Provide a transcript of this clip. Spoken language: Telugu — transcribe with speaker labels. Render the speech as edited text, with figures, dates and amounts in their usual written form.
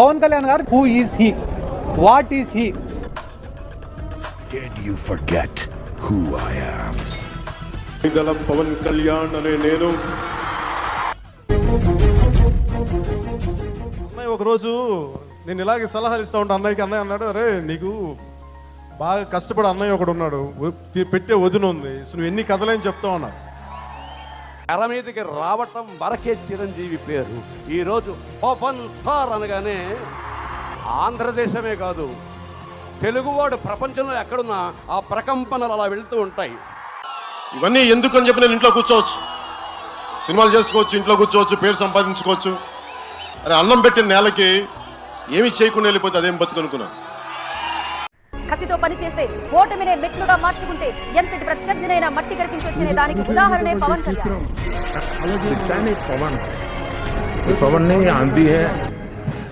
Speaker 1: పవన్ కళ్యాణ్ గారు who is he, what is he?
Speaker 2: Did you forget who I am?
Speaker 3: గలం పవన్ కళ్యాణ్ అనే నేను. అన్నయ్య ఒకరోజు నేను ఇలాగే సలహాలు ఇస్తూ ఉంటాను అన్నయ్యకి. అన్నయ్య అన్నాడు, అరే నీకు బాగా కష్టపడి అన్నయ్య ఒకడు ఉన్నాడు, పెట్టే వదిన ఉంది, సో నువ్వు ఎన్ని కథలేని చెప్తావు అన్నా.
Speaker 4: తెర మీదకి రావటం వరకే చిరంజీవి పేరు. ఈరోజు పవన్ స్టార్ అనగానే ఆంధ్రదేశమే కాదు, తెలుగువాడు ప్రపంచంలో ఎక్కడున్నా ఆ ప్రకంపనలు అలా వెళ్తూ ఉంటాయి.
Speaker 3: ఇవన్నీ ఎందుకు అని చెప్పి నేను ఇంట్లో కూర్చోవచ్చు, సినిమాలు చేసుకోవచ్చు, ఇంట్లో కూర్చోవచ్చు, పేరు సంపాదించుకోవచ్చు. అరే అన్నం పెట్టిన నేలకి ఏమి చేయకుండా వెళ్ళిపోతే అదేం బతుకనుకున్నాను.
Speaker 5: కసితో పని చేస్తే ఓటమినే మెట్లుగా మార్చుకుంటే ఎంతటి ప్రత్యర్థినైనా మట్టి కరిపించి వచ్చిన దానికి ఉదాహరణే పవన్ కళ్యాణ్.
Speaker 6: पवन ने आंधी है